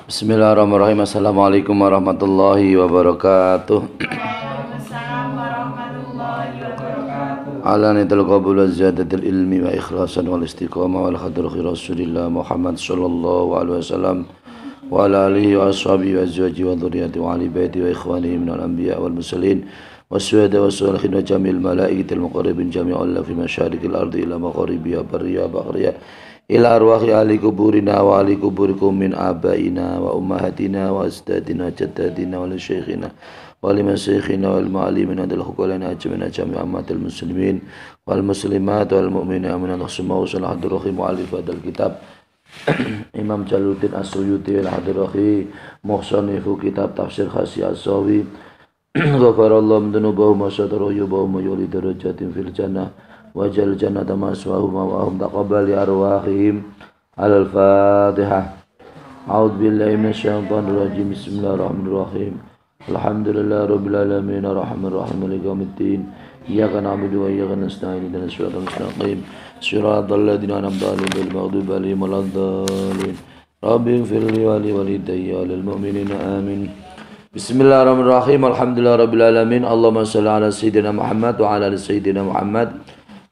Bismillahirrahmanirrahim. Assalamualaikum warahmatullahi wabarakatuh. Waalaikumsalam warahmatullahi wabarakatuh. Ala nitul qabul wa ziyadatil ilmi wa ikhlasan wal istiqamah wal hadrahi Rasulillah Muhammad sallallahu alaihi wasallam wa ala alihi wa ashabihi wa azwajihi wa dhurriyyati wa ali baiti wa ikhwanihi minal anbiya wal mursalin wasyuhada wassalihin wa jamil malaikatil muqarrabin jami'an fi masyariqil ardi ila magharibiha barriya baghriya ila arwahi ahli kuburina wa ahli kuburikum min abaina wa ummahatina wa ajdadina jaddadina wa syekhina wa liman syekhina wal ma'alimina dal hukulana ajmina jami' ammatil muslimin wal muslimat wal mu'mina min Allah summa salah hadrahi mu'alif dal kitab Imam Jaluddin As-Suyuti wal hadrahi muhsanifu kitab tafsir khasi as-sawi ghafarallahu dunubahu wa satara yubahu yuli darajatin fil jannah wajal jannata maswahum wa hum taqabbal ya arwahihim al-fatihah. A'udzu billahi minasyaitonir rajim. Bismillahirrahmanirrahim. Alhamdulillahirabbil alamin arrahmanir rahim maliki yaumiddin. Iyyaka na'budu wa iyyaka nasta'in ihdinas siratal mustaqim siratal ladzina an'amta 'alaihim ghairil maghdubi 'alaihim waladdallin. Rabbighfirli wa li walidayya wa lil mu'minina amin. Bismillahirrahmanirrahim. Alhamdulillahirabbil alamin. Allahumma shalli ala sayyidina Muhammad wa ala ali sayyidina Muhammad.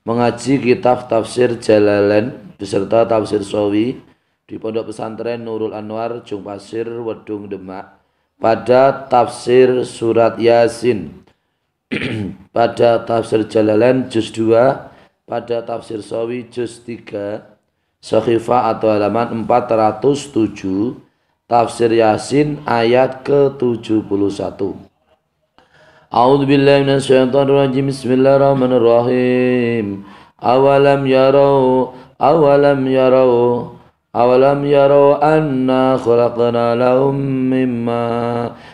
Mengaji kitab tafsir Jalalain beserta tafsir Sawi di Pondok Pesantren Nurul Anwar, Jung Pasir, Wedung Demak, pada tafsir surat Yasin, pada tafsir Jalalain juz 2, pada tafsir Sawi juz 3, Sakhifah atau halaman 407, tafsir Yasin ayat ke-71. A'udzu billahi minasyaitonir rajim. Bismillahirrahmanirrahim. Awalam yarau anna khalaqna lahum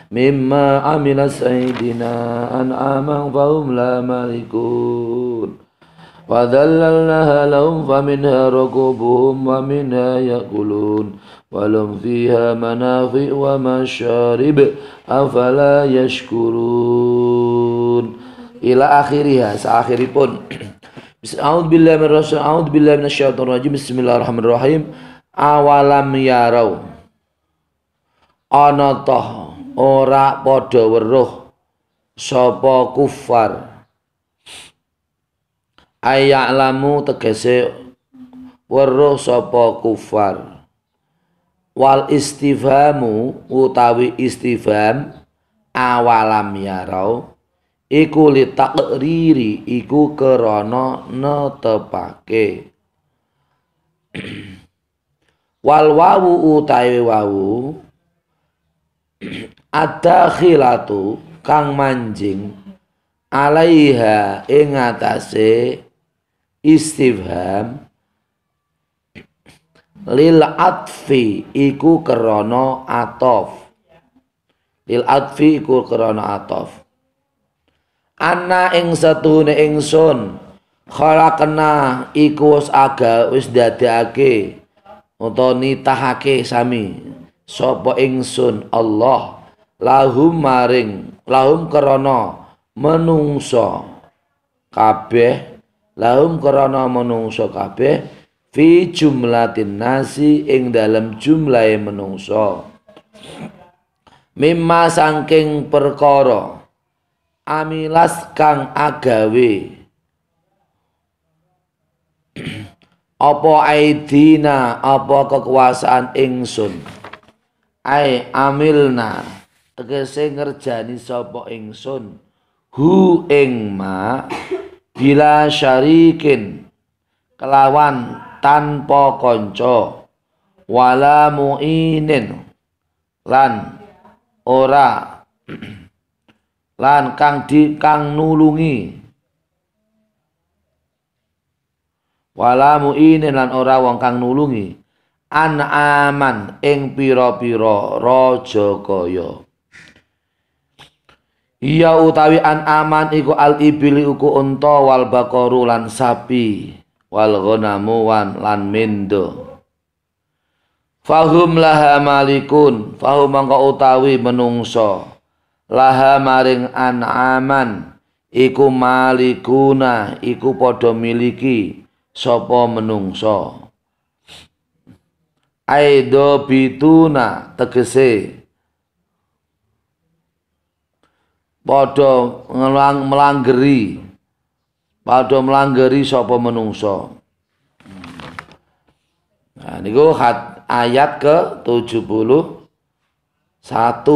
mimma amilas aydina an'aman fahum la malikun. Fadhallalnaha lahum faminha rakubuhum wa minha yakulun walum fiha manafi' wa masyarib afala yashkurun ila akhiriha saakhiripun. A'udzu billahi minasyaitonir rajim. Bismillahirrahmanirrahim. Awalam yarau, ana toh ora padha weruh sapa kufar, ayalamu tegese weruh sapa kufar. Wal istifhamu utawi istifham awalam yarau iku li taqriri, iku krana netepake. Wal wawu utawi wawu ad-dakhilatu kang manjing alaiha ing atase istifham lil atfi iku krana atof. Lil atfi iku krana atof. Ana ing satune ingsun khalaqna iku wis dadekake utawa nitahake sami sapa ingsun Allah lahum krana menungso kabeh, lahum krana menungso kabeh fi jumlatin nasi ing dalam jumlahe menungso, mimma saking perkara amilas kang agawe apa aidina apa kekuasaan ingsun, ai amilna tegese ngerjani sapa ingsun hu ing ma bila syarikin kelawan tanpa konco, wala mu'inin lan ora lan kang nulungi, wala mu'inin lan ora wong kang nulungi, an'aman ing pira-pira raja kaya. Iya utawi an'aman iku al-ibili uku unta wal baqaru lan sapi wal ghanamu lan mendo. Fahum laha malikun, fahum mangka utawi menungso laha maring an'aman iku malikuna iku padha miliki sapa menungso. Aido bituna tegese padha melanggeri sapa menungso. Nah niku ayat ke-71.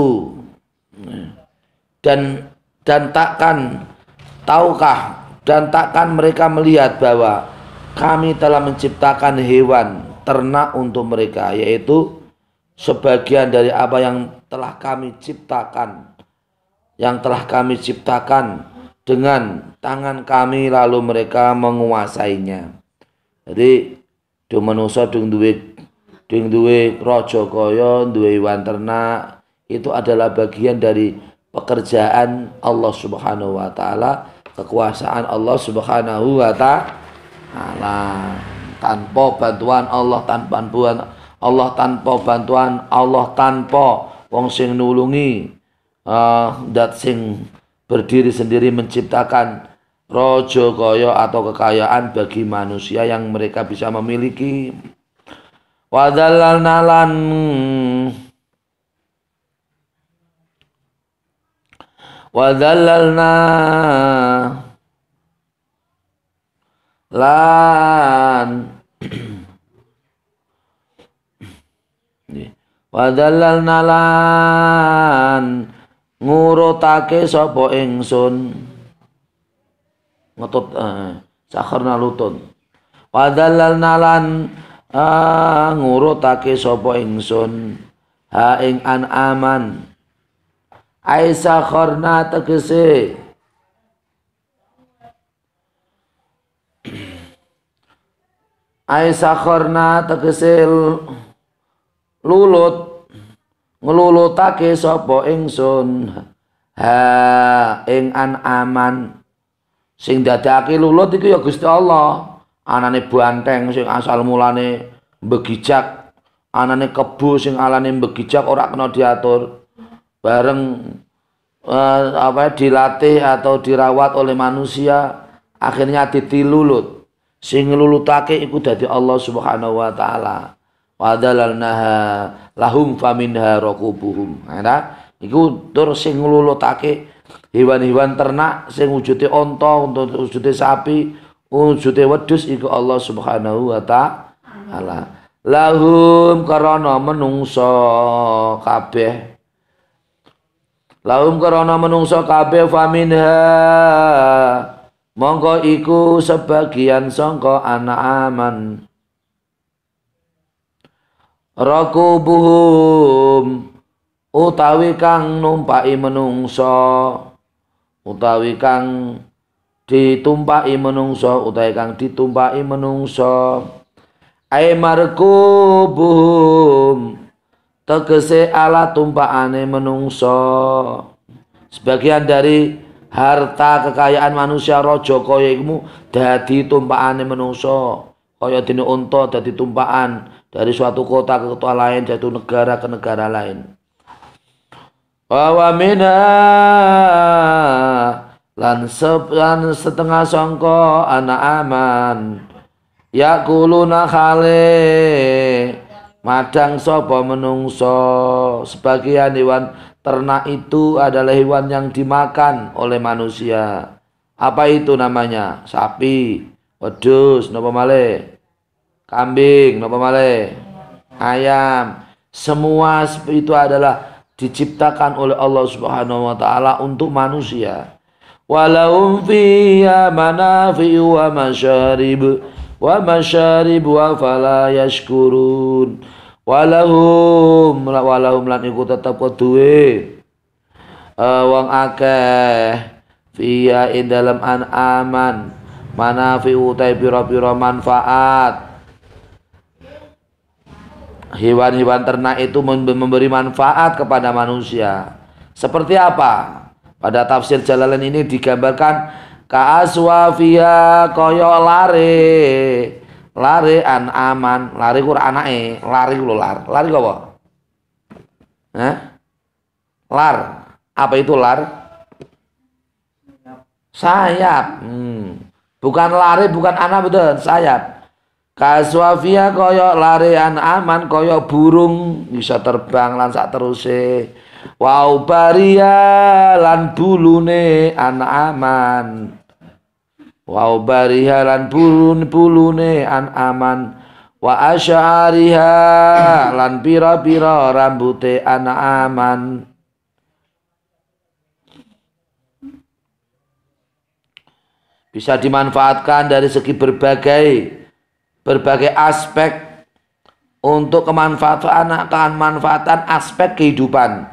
Dan takkan mereka melihat bahwa kami telah menciptakan hewan ternak untuk mereka, yaitu sebagian dari apa yang telah kami ciptakan dengan tangan kami, lalu mereka menguasainya. Jadi dung manusa dung duwe raja kaya, duwe hewan ternak, itu adalah bagian dari pekerjaan Allah Subhanahu wa taala, kekuasaan Allah Subhanahu wa taala. Tanpa bantuan Allah, tanpa wong sing nulungi, dat sing berdiri sendiri menciptakan raja kaya atau kekayaan bagi manusia yang mereka bisa memiliki. Wadallalna lan ngurutake sapa ingsun ngetut sakharna lutun. Wadallalna lan ngurutake sapa ingsun ha ing aman ai sakharna tegese ngelulutake sapa ingsun ha ing aman. Sing dadake lulut iku ya Gusti Allah. Anane banteng sing asal mulane begijak, anane kebo sing alane begijak ora kena diatur. Bareng dilatih atau dirawat oleh manusia, akhirnya ditilulut. Sing nglulutake iku dadi Allah Subhanahu wa taala. Wadalalnaha lahum faminha rakubuhum. Nah, iku tur sing nglulutake hewan-hewan ternak sing wujude onta, wujude sapi, wujude wedhus iku Allah Subhanahu wa taala. Lahum karana menungso kabeh. Lahum karana menungso kabeh faminha mongko iku sebagian sangka anak aman. Rakubuhum utawi kang numpaki menungso, utawi kang ditumpaki menungso, utawi kang ditumpaki menungso. Ai markubuhum tegese ala tumpakane menungso. Sebagian dari harta kekayaan manusia raja kaya iku dadi tumpakane menungso. Kaya dene unta dadi tumpakan dari suatu kota ke kota lain, dari negara ke negara lain. Wa minha lan setengah sangka anak aman yakuluna khale madang sapa menungso. Sebagian hewan ternak itu adalah hewan yang dimakan oleh manusia. Apa itu namanya? Sapi, wedhus, napa malih? Kambing, napa malih? Ayam. Semua itu adalah diciptakan oleh Allah Subhanahu wa taala untuk manusia. Walahum fiha manafi'u wa masyarib wa fala yashkurun. Walahum lan iku tetep kuduwe wong akeh fiha ing dalem aman manafi'u ta pira-pira manfaat. Hewan-hewan ternak itu memberi manfaat kepada manusia. Seperti apa? Pada tafsir Jalalain ini digambarkan ka'aswafia kaya lare aman. Lare ku anake, lari ku lar. Lari apa? Lar. Apa itu lar? Sayap. Bukan lari, bukan anak, betul, sayap. Kaswafia kaya larean aman kaya burung bisa terbang lan sak teruse. Wa ubaria lan bulune an aman. Wa ubaria lan bulune an aman. Wa asy'ariha lan pira-pira rambute an aman. Bisa dimanfaatkan dari segi berbagai aspek untuk kemanfaatan aspek kehidupan,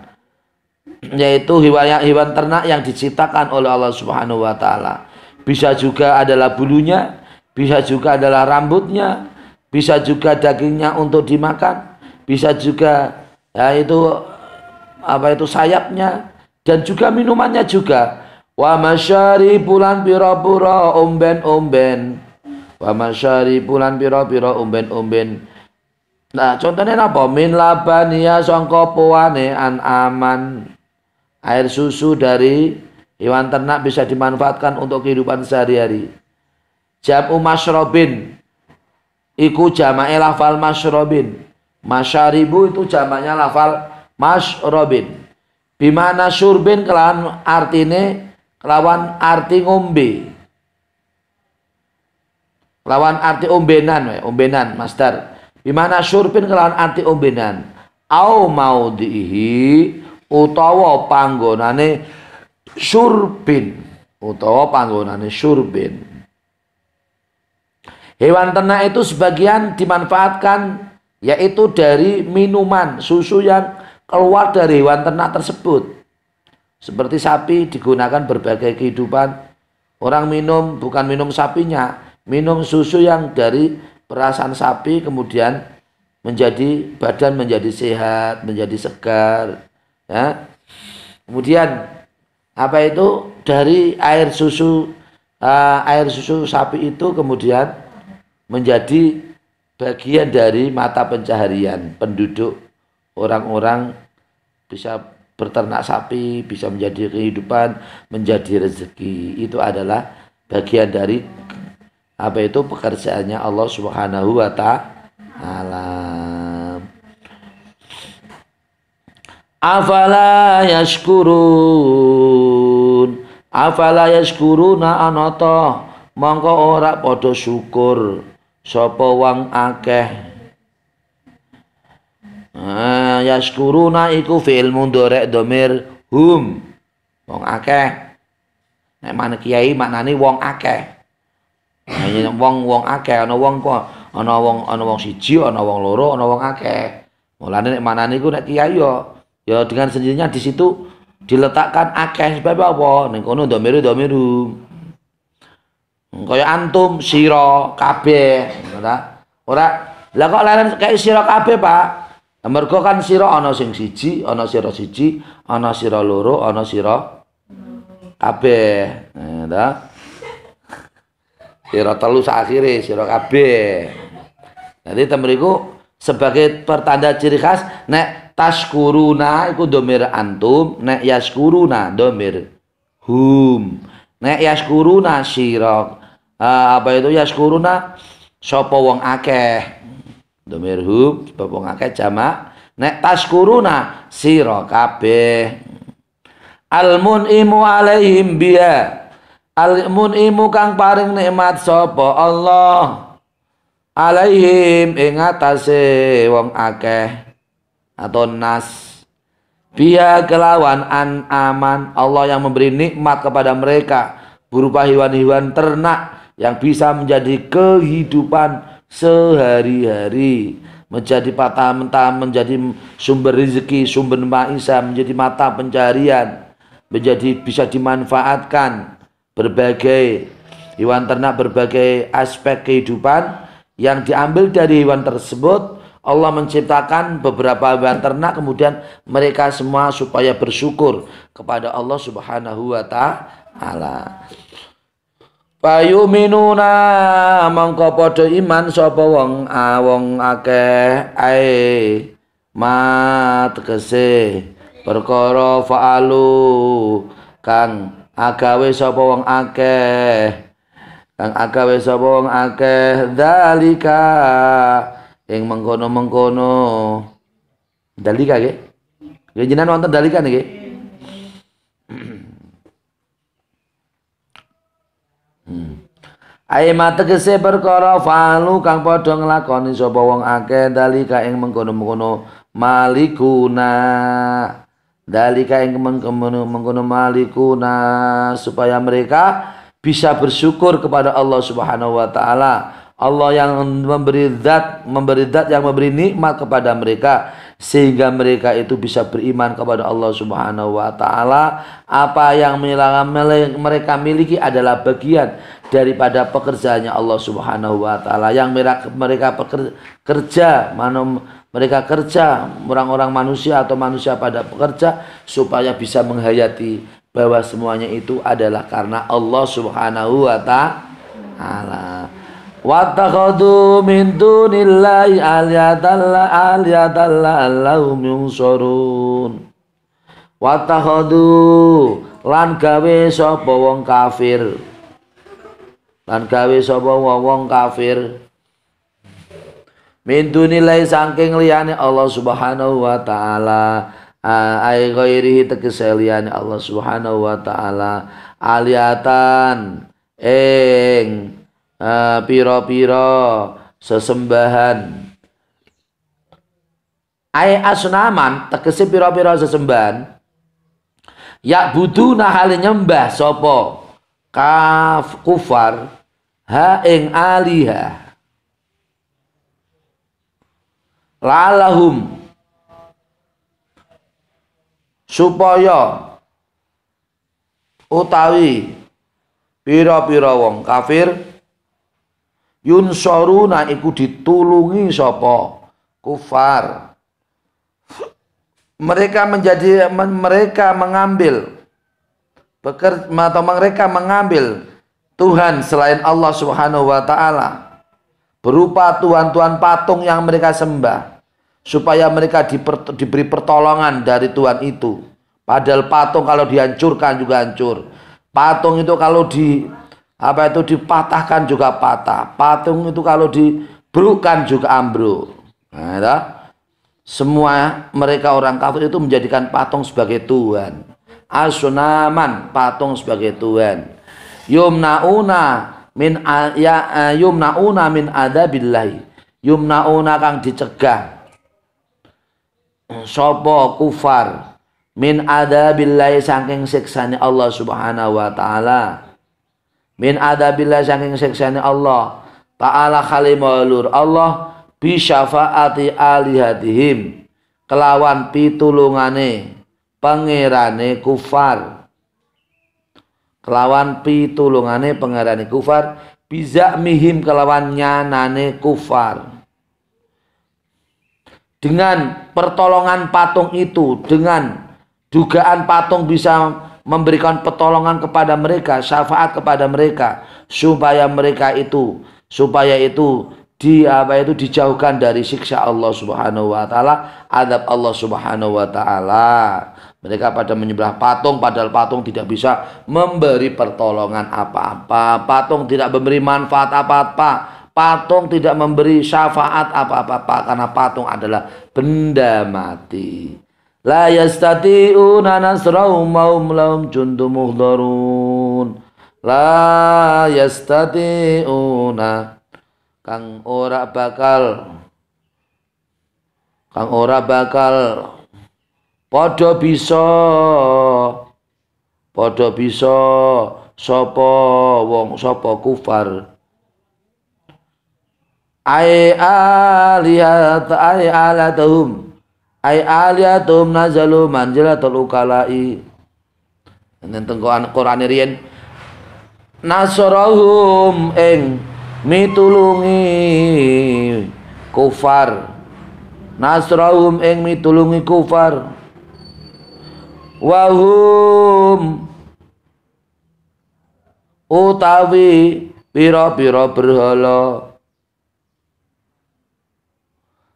yaitu hewan ternak yang diciptakan oleh Allah Subhanahu wa taala. Bisa juga adalah bulunya, bisa juga adalah rambutnya, bisa juga dagingnya untuk dimakan, bisa juga yaitu sayapnya, dan juga minumannya juga. Wa masyari bulan pira-pira omben-omben. Wa masyari bulan pira-pira omben-omben. Nah, contohnya apa? Min labaniya sangka poane an aman. Air susu dari hewan ternak bisa dimanfaatkan untuk kehidupan sehari-hari. Jam'u masyrobin iku jama'e lafal masyrobin. Masyaribu itu jamaknya lafal masyrobin. Bimana syurbin kelawan arti ngombe. Lawan arti ombenan masdar. Bimana syurbin kelawan arti ombenan. Au maudhihi utawa panggonane syurbin. Hewan ternak itu sebagian dimanfaatkan yaitu dari minuman susu yang keluar dari hewan ternak tersebut. Seperti sapi digunakan berbagai kehidupan. Orang minum bukan minum sapinya, minum susu yang dari perasan sapi, kemudian badan menjadi sehat, menjadi segar. Ya. Kemudian dari air susu sapi itu kemudian menjadi bagian dari mata pencaharian penduduk. Orang-orang bisa berternak sapi, bisa menjadi kehidupan, menjadi rezeki. Itu adalah bagian dari pekerjaannya Allah Subhanahu wa taala. Afala yashkuruna anata mongko ora padha syukur sapa wong akeh. Yashkuruna iku fi'il mudhari' dhamir hum, wong akeh. Nek mana kiai maknane wong akeh. Wong akeh, ana wong siji, ana wong loro, ana wong akeh. Mulane nek manane iku nek kiai ya dengan sendirinya di situ diletakkan akeh sebab apa? Ning kono dhamire hum. Kaya antum sira kabeh, ora. Lah kok leren kayak sira kabeh, Pak? Mergo kan sira ana sing siji, ana sira siji, ana sira loro, ana sira kabeh. Nah, sira telu sakhire sira kabeh. Jadi temriku sebagai pertanda ciri khas nek tashkuruna iku dhamir antum, nek yashkuruna dhamir hum. Nek yashkuruna sira yashkuruna sapa wong akeh. Dhamir hum sebab wong akeh jamak. Nek tashkuruna sira kabeh. Al-mun'imu alaihim biya. Al-mun'imu kang paring nikmat sapa Allah alaihim ing atase wong akeh atau nas. Biya kelawan aman. Allah yang memberi nikmat kepada mereka berupa hewan-hewan ternak yang bisa menjadi kehidupan sehari-hari, menjadi patah mentah, menjadi sumber rezeki, sumber maisha, menjadi mata pencarian, menjadi bisa dimanfaatkan berbagai hewan ternak, berbagai aspek kehidupan yang diambil dari hewan tersebut. Allah menciptakan beberapa hewan ternak, kemudian mereka semua supaya bersyukur kepada Allah Subhanahu wa taala. Payuminuna mongko padha iman sapa wong akeh ae tegese perkara fa'alu kang agawe sapa wong akeh kang agawe sapa wong akeh dalika ing mengkono-mengkono. Dalika nggih. Nggih jenengan wonten dalika nggih. Aima tegese perkara falu kang padha nglakoni sapa wong akeh dalika ing mengkono-mengkono malikuna. Dalika ing mengkono malikuna supaya mereka bisa bersyukur kepada Allah Subhanahu wa taala. Allah yang memberi zat yang memberi nikmat kepada mereka sehingga mereka itu bisa beriman kepada Allah Subhanahu wa taala. Apa yang mereka miliki adalah bagian daripada pekerjaannya Allah Subhanahu wa taala yang mereka kerja, mereka kerja, orang-orang manusia atau manusia pada pekerja supaya bisa menghayati bahwa semuanya itu adalah karena Allah Subhanahu wa taala. Wattakhadhu min dunillahi aliyatan lahum yunsurun. Wattakhadhu lan gawe sapa wong kafir. Lan gawe sapa wong kafir min dunillahi saking liyane Allah Subhanahu wa taala. Ai ghairihi tegese liyane Allah Subhanahu wa taala aliyatan ing piro-piro sesembahan. Ai asnaman tegese piro-piro sesembahan ya buduna hale nyembah sapa kufar ha ing aliha lalahum supaya utawi pira-pira wong kafir yunsuruna iku ditulungi sapa kufar. Mereka mengambil atau mereka mengambil Tuhan selain Allah Subhanahu wa taala berupa tuhan-tuhan patung yang mereka sembah supaya mereka diberi pertolongan dari Tuhan itu. Padahal patung kalau dihancurkan juga hancur. Patung itu kalau dipatahkan juga patah. Patung itu kalau dibrukkan juga ambruk. Nah, semua mereka orang kafir itu menjadikan patung sebagai Tuhan. Asunaman, patung sebagai Tuhan. Yumnauna min adabillahi. Yumnauna kang dicegah sapa kufar min adabillahi saking siksane Allah Subhanahu wa taala. Min adabillahi saking siksane Allah taala khalimulur Allah bi syafaati alihatihim kelawan pitulungane pangerane kufar. Kelawan pitulungane pangerane kufar bisa mihim kelawan nyanane kufar. Dengan pertolongan patung itu, dengan dugaan patung bisa memberikan pertolongan kepada mereka, syafaat kepada mereka supaya itu dijauhkan dari siksa Allah Subhanahu wa taala, azab Allah Subhanahu wa taala. Mereka pada menyembah patung padahal patung tidak bisa memberi pertolongan apa-apa. Patung tidak memberi manfaat apa-apa. Patung tidak memberi syafaat apa-apa karena patung adalah benda mati. La yastati'una nasrahum lahum jundum muhdharun. La yastati'una kang ora bakal padha bisa sapa kufar ay aliyatum nazalu manzilatul ukalai. Nenten Quran riyen nasrahum ing mitulungi kufar. Nasrahum ing mitulungi kufar. Wahum utawi pira-pira berhala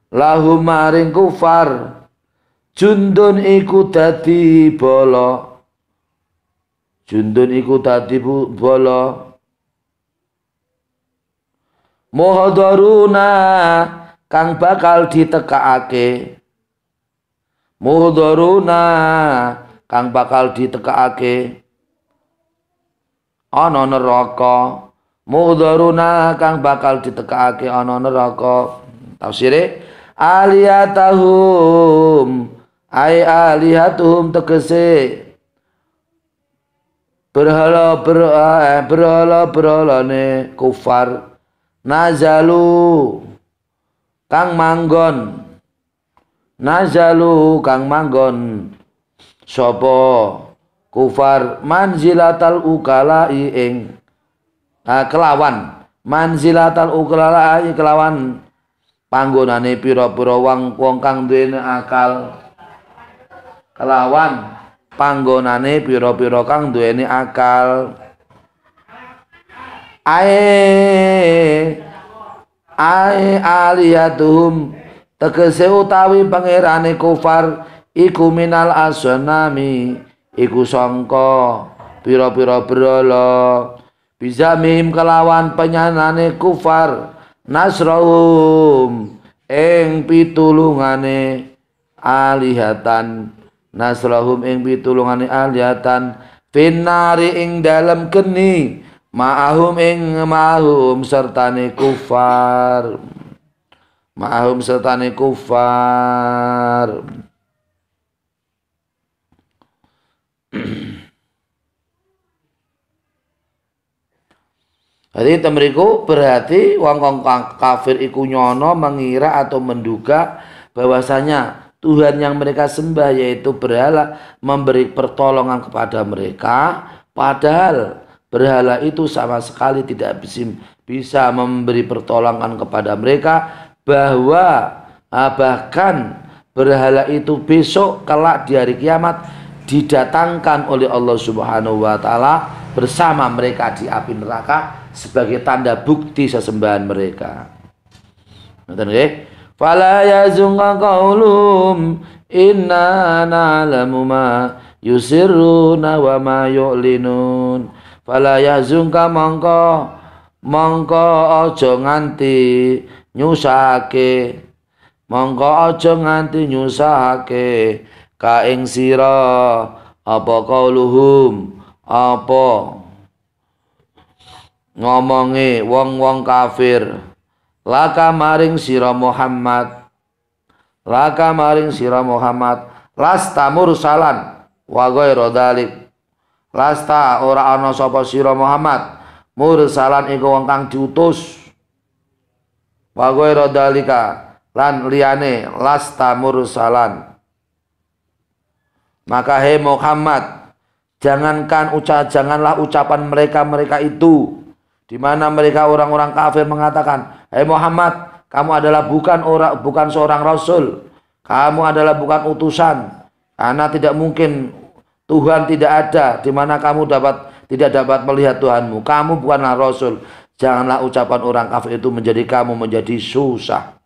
lahum maring kufar jundun iku dadi bala. Jundun iku dadi bala muhdharuna kang bakal ditekakake, muhdharuna kang bakal ditekakake ana neraka, muhdharuna kang bakal ditekakake ana neraka. Tafsire aliyatahum ay alihatuhum tegese berhala-berhalane kufar nazalu kang manggon, nazalu kang manggon sapa kufar manzilatal ukalai ing kelawan manzilatal ukalai kelawan panggonane pira-pira wong kang duweni akal, kelawan panggonane pira-pira kang duweni akal. Ae aliyatuhum tegese utawi pangerane kufar iku minal asnami iku sangka pira-pira berhala, bisa mim kelawan penyanane kufar nasrahum ing pitulungane alihatan, nasrahum ing pitulungane alihatan finari ing dalem geni ma'ahum ing ma'ahum sertane kufar, ma'ahum sertane kufar. Jadi temeriku berarti wong kafir iku nyono mengira atau menduga bahwasanya Tuhan yang mereka sembah yaitu berhala memberi pertolongan kepada mereka, padahal berhala itu sama sekali tidak bisa memberi pertolongan kepada mereka, bahwa bahkan berhala itu besok kelak di hari kiamat didatangkan oleh Allah Subhanahu wa taala bersama mereka di api neraka sebagai tanda bukti sesembahan mereka. Ngoten nggih. Fala yazunqa qaulum inna na'lamu ma yusirruna wa ma yu'linun. Fala yazunqa mongko aja nganti nyusahake, mongko aja nganti nyusahake ka ing sira apa qauluhum apa ngomonge wong-wong kafir laka maring sira Muhammad, laka maring sira Muhammad lasta mursalan wa ghairu dzalik, lasta ora ana sapa sira Muhammad mursalan iku wong kang diutus, wa ghairu dzalika lan liyane lasta mursalan. Maka hai Muhammad, janganlah ucapan mereka itu, di mana mereka orang-orang kafir mengatakan, hai Muhammad, kamu adalah bukan seorang rasul, kamu adalah bukan utusan, karena tidak mungkin Tuhan tidak ada, di mana kamu tidak dapat melihat Tuhanmu, kamu bukanlah rasul. Janganlah ucapan orang kafir itu menjadi kamu menjadi susah.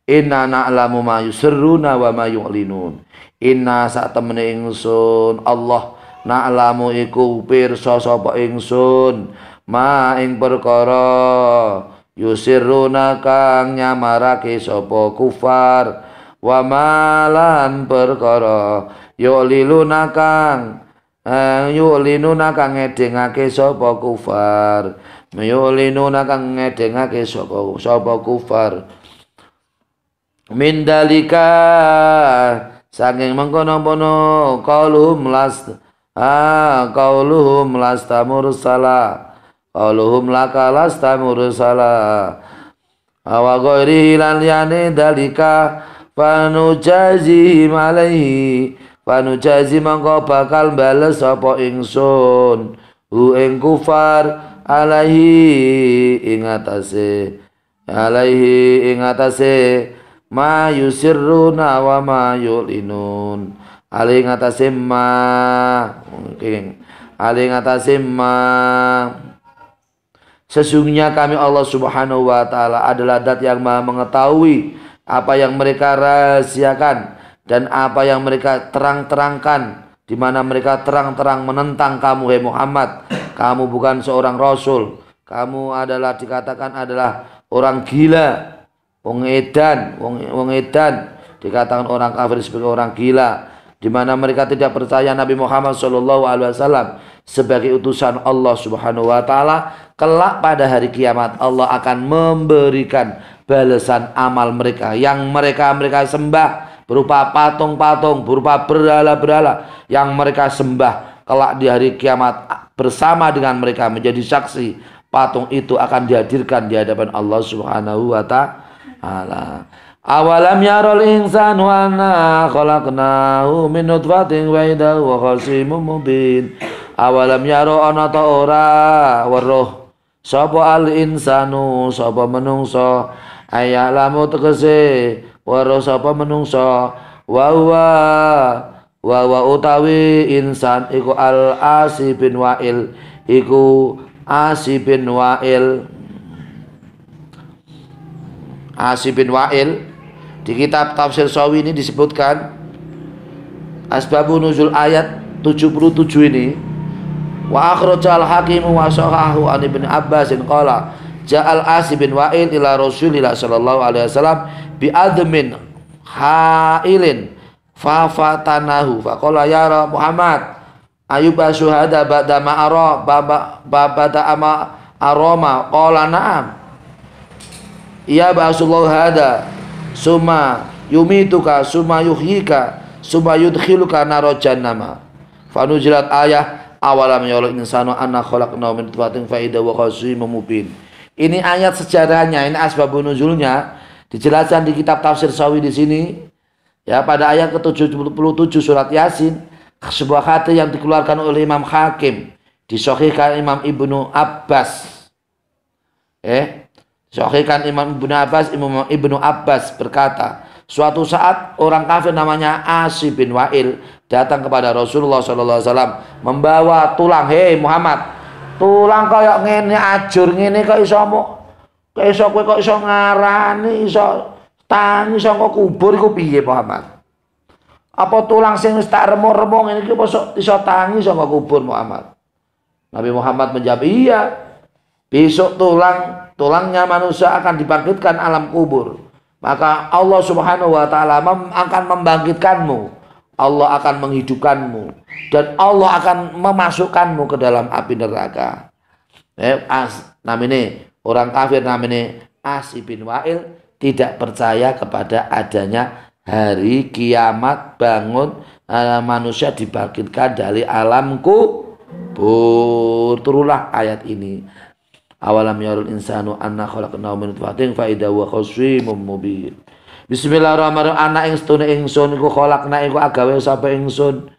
Inna na'lamu ma yusirruna wa ma yu'linun. Inna sak temene ingsun Allah na'lamu iku pirsa sapa ingsun ma ing perkara yusirruna kang nyamarake sapa kufar wa malan perkara yu'linuna kang ngedengake sapa kufar, yu'linuna kang ngedengake sapa kufar. Min dalika saking mengkono-kono qauluhum lasta mursala, qauluhum laka lasta mursala wa ghairi lan liyane dalika fanujazihim alaihi, fanujazi mangko bakal bales sapa ingsun hu ing kufar alaihi ing atase ma yusirruna wa ma yu'linun, ali ngatasi ma sesungguhnya kami Allah Subhanahu wa taala adalah zat yang Maha mengetahui apa yang mereka rahasiakan dan apa yang mereka terang-terangkan, di mana mereka terang-terang menentang kamu hai Muhammad. Kamu bukan seorang rasul, kamu adalah dikatakan adalah orang gila, wong edan dikatakan orang kafir sebagai orang gila, di mana mereka tidak percaya Nabi Muhammad SAW sebagai utusan Allah Subhanahu wa taala. Kelak pada hari kiamat Allah akan memberikan balasan amal mereka yang mereka sembah berupa patung-patung, berupa berhala-berhala yang mereka sembah. Kelak di hari kiamat bersama dengan mereka menjadi saksi, patung itu akan dihadirkan di hadapan Allah Subhanahu wa taala. Awalam yarul insanu anna khalaqnahu min nutfatin wa idza huwa khasimun mubin. Awalam yaro ana ta ora weruh sapa al insanu sapa menungso, ayalamu tegese weruh sapa menungso, wa utawi insan iku al Asi bin Wa'il, iku Asi bin Wa'il. Asi bin Wa'il di kitab tafsir Sawi ini disebutkan asbabun nuzul ayat 77 ini. Wa akhrajal hakim wa sahahu an ibn Abbas qala ja'al Asi bin Wa'il ila Rasulillah sallallahu alaihi wasallam bi admin hailin fa fatanahu faqala ya Muhammad ayyuba syuhada ba'da ma'ara ba'da ama aroma qala na'am ya Rasulullah hada summa yumituka summa yuhyika summa yudkhiluka naro jahannama. Fanuzilat ayah awalam yarul insanu anna khalaqnahu min nutfatin fa idza huwa khasimun mubin. Ini ayat sejarahnya, ini asbabun nuzulnya dijelaskan di kitab tafsir Sawi di sini. Ya, pada ayat ke-77 surat Yasin, sebuah hadis yang dikeluarkan oleh Imam Hakim, disahihkan Imam Ibnu Abbas. Sahihkan Imam Ibnu Abbas berkata, suatu saat orang kafir namanya Asi bin Wa'il datang kepada Rasulullah SAW membawa tulang. Hei Muhammad, tulang kayak ngene ajur ngene kok iso kowe kok iso ngarani iso tangi saka kubur iku piye Muhammad? Apa tulang sing wis tak remuk-remuk ngene iki iso tangi saka kubur Muhammad? Nabi Muhammad menjawab, iya. Besok tulangnya manusia akan dibangkitkan alam kubur. Maka Allah Subhanahu wa taala akan membangkitkanmu. Allah akan menghidupkanmu dan Allah akan memasukkanmu ke dalam api neraka. Namanya orang kafir namanya Asi bin Wa'il tidak percaya kepada adanya hari kiamat, bangun manusia dibangkitkan dari alam kubur. Turunlah ayat ini. Awalam yarul insanu anna khalaqnahu min nutfatin fa idza huwa khasimun mubin. Bismillahirrahmanirrahim. Ana ingsun iku khalaqna iku agawe sapa ingsun.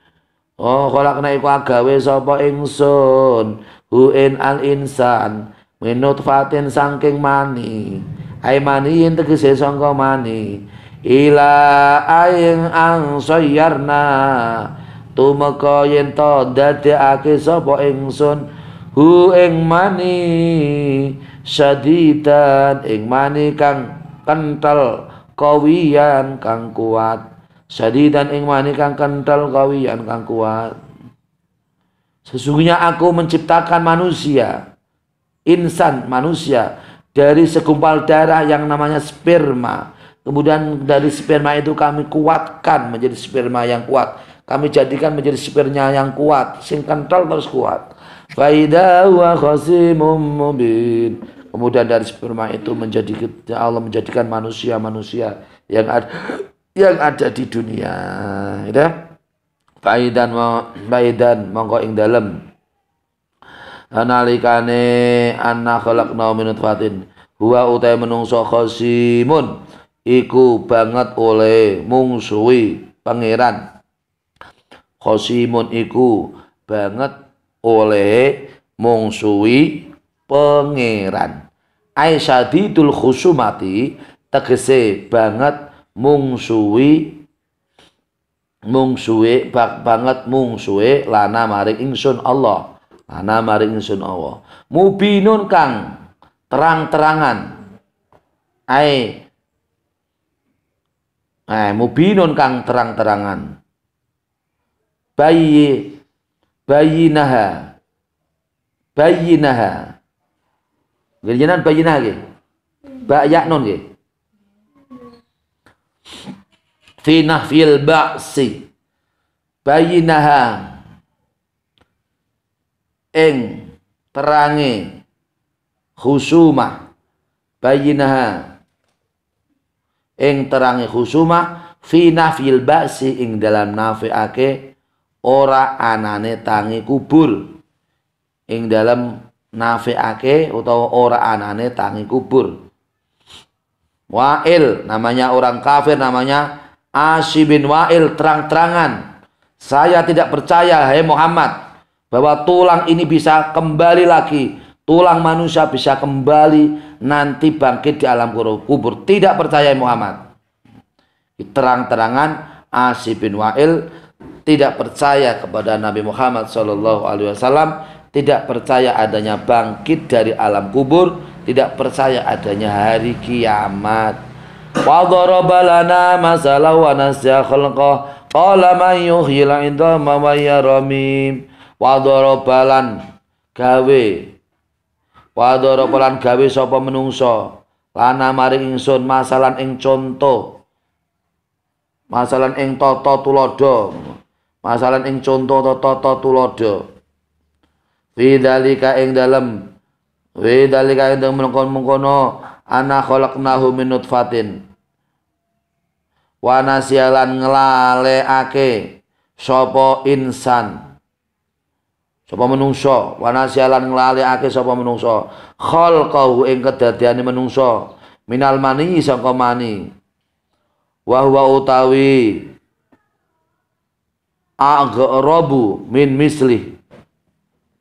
Khalaqna iku agawe sapa ingsun. Hu in al insan min nutfatin saking mani. Ai mani yen tegese sangka mani. Ila aing ang sayyarna. Tumeka yen to dadekake sapa ingsun. Hu ing mani syadidan ing mani kang kental kawiyan kang kuat. Syadidan ing mani kang kental kawiyan kang kuat. Sesungguhnya aku menciptakan manusia, insan manusia dari segumpal darah yang namanya sperma. Kemudian dari sperma itu kami kuatkan menjadi sperma yang kuat. Kami jadikan menjadi sperma yang kuat, sing kental terus kuat. Faida wa khasimun mubin. Kemudian dari sperma itu Allah menjadikan manusia-manusia yang ada di dunia. Ya. Faidan mongko ing dalem nalikane anna khalaqna min nutfatin huwa utai menungso khasimun iku banget oleh mungsuhi pangeran. Khasimun iku banget oleh mungsuhi pangeran. Aisyadidul khusumati tegese banget mungsuhi banget mungsuhi lana maring ingsun Allah. Lana maring ingsun Allah. Mubinun kang terang-terangan. Mubinun kang terang-terangan. Bayinaha. Bayinah lagi. Ba ya nun nggih. Fi nafil ba'si bayinaha ing terange khusumah bayinaha ing terange khusumah fi nafil ba'si ing dalam nafiake ora anane tangi kubur ing dalam nafiake utawa ora anane tangi kubur. Wa'il namanya orang kafir, namanya Asi bin Wa'il, terang-terangan saya tidak percaya hai Muhammad bahwa tulang ini bisa kembali lagi, tulang manusia bisa kembali nanti bangkit di alam kubur. Tidak percaya Muhammad. Terang-terangan Asi bin Wa'il tidak percaya kepada Nabi Muhammad SAW, tidak percaya adanya bangkit dari alam kubur, tidak percaya adanya hari kiamat. Wa daraba lana masalan wa nasya khalqah qala man yuhyil idama wa yaramim. Wa darabalan gawe sapa menungso lana maring ingsun masalan ing conto, masalan ing tata tulodo, masalan ing conto tata tulodo. Fi dalika ing dalem mengkono ana khalaqnahu min nutfatin wa nasyalan nglaleake sapa insan sapa menungso, wa nasyalan nglaleake sapa menungso khalqahu ing kedadiane menungso minal mani saka mani wa huwa utawi aghrabu min mislih.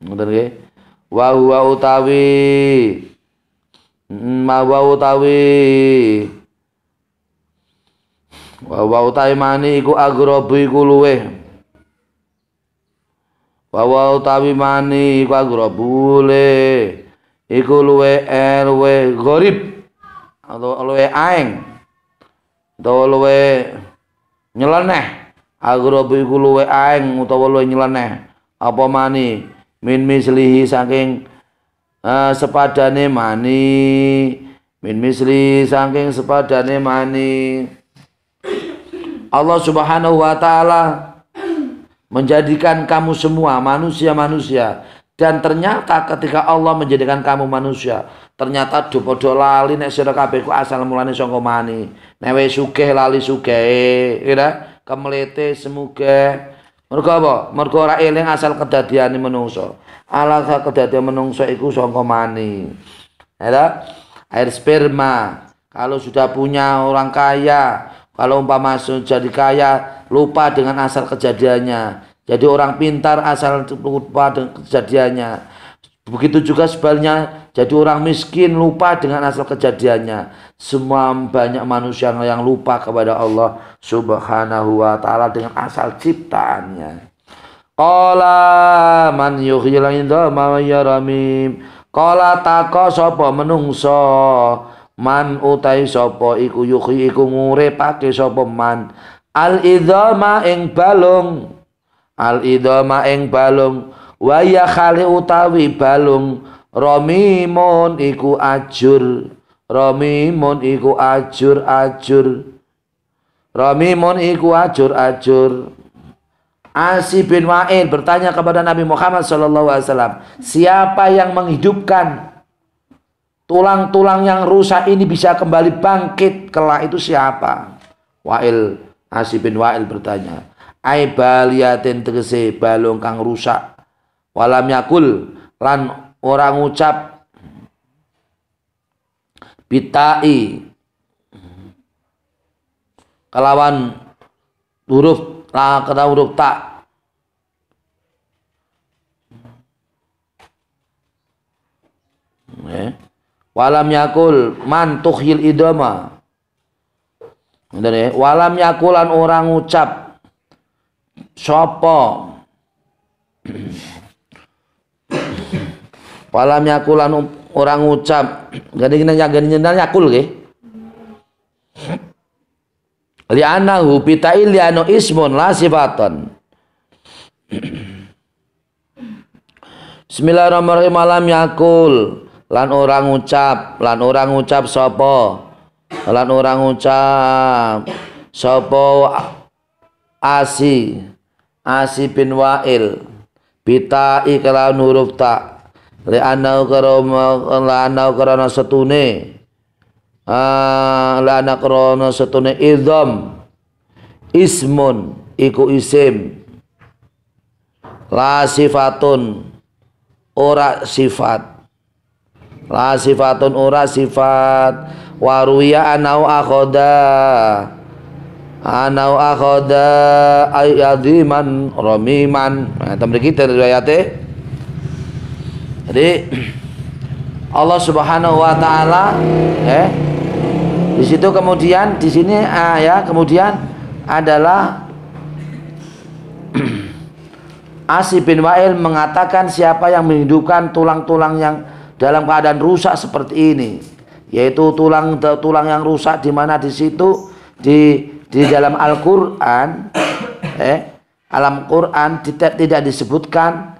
Ngoten nggih. Wa huwa utawi mani iku aghrabu iku luweh. Wa utawi mani iku aghrabu iku luweh gharib atau luweh aeng utawa luweh nyeleneh. Aghrabu iku luweh aeng utawa luweh nyeleneh apa mani min mislihi saking sepadane mani, min misli saking sepadane mani. Allah Subhanahu wa taala menjadikan kamu semua manusia-manusia, dan ternyata ketika Allah menjadikan kamu manusia, ternyata padha lali nek sira kabeh ku asal mulane saka mani. Nek wis sugih lali sugih, kira kemlete semugih. Mergo apa? Mergo ora eling asal kedadiane menungso. Asal kedadian menungso iku saka mani. Ya, air sperma. Kalau sudah punya orang kaya, kalau umpama jadi kaya, lupa dengan asal kejadiannya. Jadi orang pintar asal lupa dengan kejadiannya. Begitu juga sebaliknya, jadi orang miskin lupa dengan asal kejadiannya. Semua banyak manusia yang lupa kepada Allah Subhanahu wa taala dengan asal ciptaannya. Qala man yuhyil idama wa yaramim. Qala taka sapa menungso man utai sapa iku yuhyi iku nguripake sapa man al idama ing balung, al idama ing balung wa ya khali utawi balung ramimun iku ajur, ramimun iku ajur-ajur, ramimun iku ajur-ajur. Asi bin Wa'il bertanya kepada Nabi Muhammad SAW, siapa yang menghidupkan tulang-tulang yang rusak ini bisa kembali bangkit kelak, itu siapa? Asi bin Wa'il bertanya, ai baliyatin tegese balung kang rusak, walam yakul lan orang ucap bitai kelawan huruf kata huruf tak. Walam yakul man tuhyil idama. Walam yakulan orang ucap sapa. Walam yakulan orang ucap. Gani nyendal yakul nggih. Li'annahu bitai li'annu ismun la sifatan. Bismillahirrahmanirrahim. Lam yakul lan orang ngucap sapa Asi bin Wa'il bita iklan huruf ta li'anau karana setune idham ismun iku isim la sifatun ora sifat waruya anau akhoda ayadiman romiman. Nah, kita riwayate. Jadi Allah Subhanahu wa taala di situ kemudian di sini kemudian adalah Asi bin Wa'il mengatakan siapa yang menghidupkan tulang-tulang yang dalam keadaan rusak seperti ini, yaitu tulang yang rusak, di mana di situ di dalam Al-Qur'an alam Quran tidak disebutkan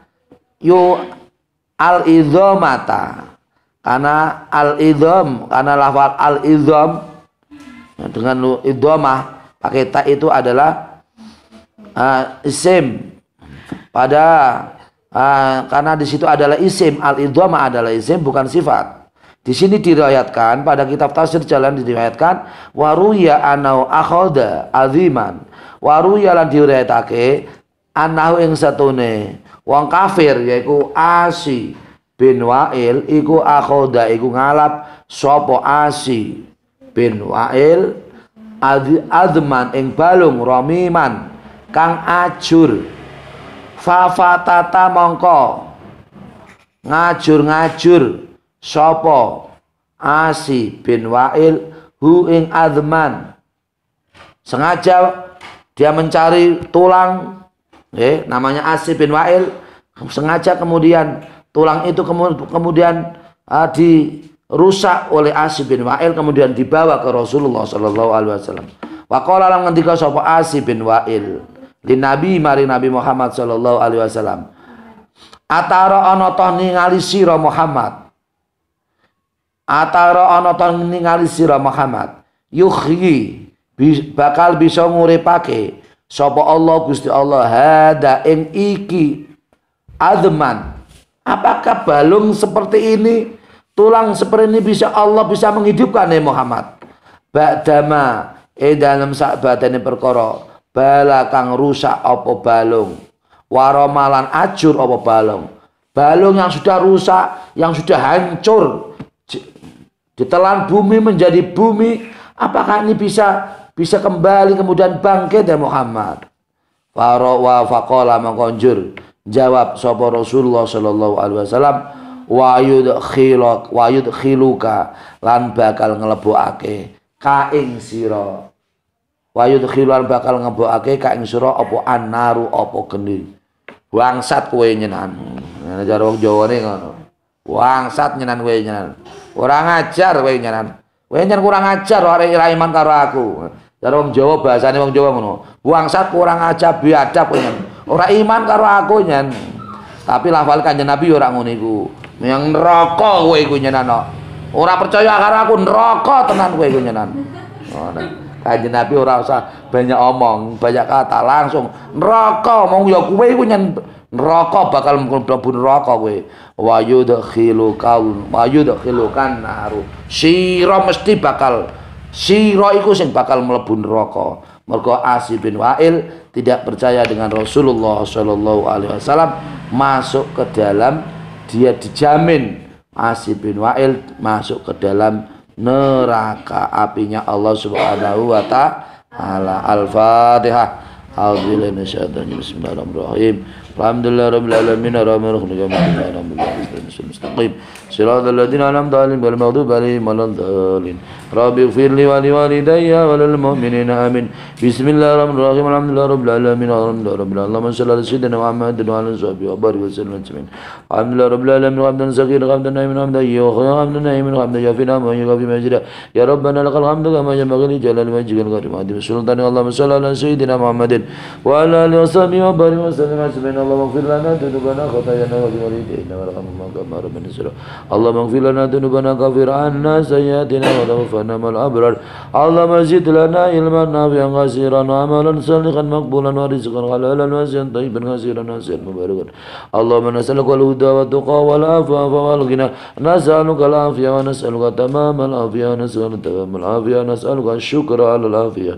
al-idhamata, karena al-idham, karena lafal al-idham dengan idhamah pakai ta itu adalah isim karena di situ adalah isim, al-idhamah adalah isim bukan sifat. Di sini diriwayatkan pada kitab tafsir jalan diriwayatkan waruya anau akhoda aziman, waruya lan diriwayatake anahu ing satune wong kafir yaiku Asi bin Wa'il iku akhoda iku ngalap sapa Asi bin Wa'il azman ing balung romiman kang ajur fafatata mongko ngajur sapa Asi bin Wa'il hu ing azman, sengaja dia mencari tulang namanya Asi bin Wa'il, sengaja kemudian tulang itu kemudian dirusak oleh Asi bin Wa'il, kemudian dibawa ke Rasulullah sallallahu alaihi wasallam. Wa qala lan ngendika sapa Asi bin Wa'il li Nabi mari Nabi Muhammad sallallahu alaihi wasallam, atara ana ta ningali sira Muhammad, yuhyi bakal bisa nguripake sapa Allah Gusti Allah hada ing iki azman, apakah balung seperti ini, tulang seperti ini Allah bisa menghidupkan Muhammad ba'dama dalam sabatane perkara bala kang rusak apa balung waromalan ajur apa balung yang sudah rusak, yang sudah hancur, ditelan bumi menjadi bumi, apakah ini bisa kembali kemudian bangkit Muhammad? Wa faqala mangkonjur jawab sapa Rasulullah sallallahu alaihi wasallam wa yudkhiluka lan bakal nglebokake ka ing sira, wa yudkhilan bakal nglebokake ka ing sira apa annaru apa geni, wangsat kowe nyenan. Nah, cara wong Jawane ngono, wangsat nyenan kowe nyenan, ora ngajar kowe nyenan, kowe nyen kurang ajar arek ira iman karo aku. Cara wong Jawa, bahasane wong Jawa ngono, wangsat kurang ajar biadab kowe nyen, ora iman karo aku nyen. Tapi lafal Kanjeng Nabi ora ngono iku, yang neraka kowe iku nyenan. Ora percaya karo aku, neraka tenan kowe iku nyenan. Kanjeng Nabi ora usah banyak omong, banyak kata, langsung neraka. Mong ya kowe iku nyen neraka, bakal mlebu neraka kowe. Wa yudkhilukan naru, sira mesti bakal, sira iku sing bakal mlebu neraka. Mergo Asi bin Wa'il tidak percaya dengan Rasulullah sallallahu alaihi wasallam, masuk ke dalam, dia dijamin Asi bin Wa'il masuk ke dalam neraka apinya Allah Subhanahu wa ta'ala. Al-Fatihah. Bismillahirrahmanirrahim. Alhamdulillahirabbil alamin arrahmanirrahim maliki mustaqim siratal ladzina an'amta 'alaihim ghairil maghdubi 'alaihim waladdallin. Rabbi ighfirli wa liwalidayya wa lil mu'minina amin. Bismillahirrahmanirrahim. Alhamdulillahirabbil alamin arrahmanirrahim. Allahumma shalli ala sayyidina Muhammadin wa ala sahbihi wa barik wa sallim ajmain. Alhamdulillahirabbil alamin hamdan saghira hamdan naiman hamdan hamdan naiman hamdan yafina wa yughfi majida ya rabbana lakal hamdu kama yanbaghi li jalali wajhikal karim wa sultani. Allahumma shalli ala sayyidina Muhammadin وعلى آله وصحبه وبارك وسلم أجمعين اللهم اغفر لنا ذنوبنا خطايانا ولوالدينا وارحمهما كما ربنا صغيرا اللهم اغفر لنا ذنوبنا كفر عنا سيئاتنا وتوفنا مع الأبرار اللهم زد لنا علما نافعا كثيرا وعملا صالحا مقبولا ورزقا حلالا واسعا طيبا كثيرا واسعا مباركا اللهم نسألك الهدى والتقى والعفاف والغنى نسألك العافية ونسألك تمام العافية ونسألك تمام العافية نسألك الشكر على العافية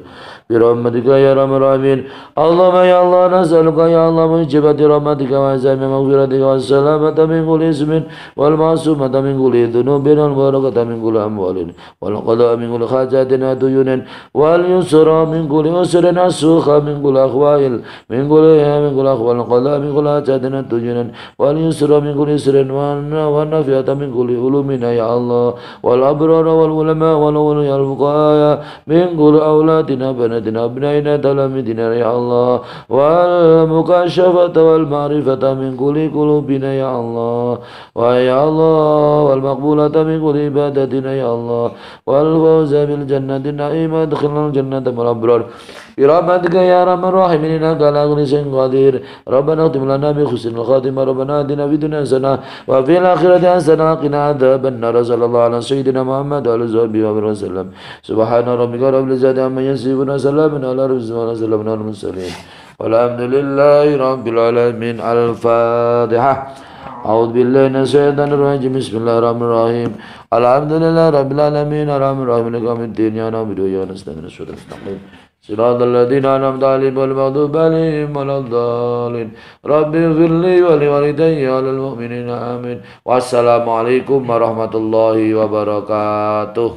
برحمتك يا ارحم الراحمين اللهم يا الله نسألك يا الله موجبات رحمتك وعزائم مغفرتك والسلامة من كل اسم والمعصومة من كل ذنوب والبركة من كل أموال والقضاء من كل حاجات وديون واليسر من كل يسر السوخ من كل أخوال من كل أخوال القضاء من كل حاجات وديون واليسر من كل يسر والنافية من كل علومنا يا الله والأبرار والعلماء والأولياء الفقهاء من كل أولادنا بناتنا أبنائنا تلاميذنا يا الله والمكاشفة والمعرفة من كل قلوبنا يا الله ويا الله والمقبولة من كل عبادتنا يا الله والفوز بالجنة النعيم ادخلنا الجنة مع الأبرار برحمتك يا ارحم الراحمين انك على كل شيء قدير ربنا اختم لنا بحسن الخاتمة ربنا اتنا في الدنيا حسنة وفي الآخرة حسنة وقنا عذاب النار صلى الله على سيدنا محمد وعلى آله وسلم سبحان ربك رب العزة عما يصفون وسلام على المرسلين والحمد لله رب العالمين. الفاتحة. أعوذ بالله من الشيطان الرجيم بسم الله الرحمن الرحيم الحمد لله رب العالمين الرحمن الرحيم مالك يوم الدين إياك نعبد وإياك نستعين اهدنا الصراط المستقيم صراط الذين أنعمت عليهم غير المغضوب عليهم ولا الضالين رب اغفر لي ولوالدي وللمؤمنين آمين والسلام عليكم ورحمة الله وبركاته.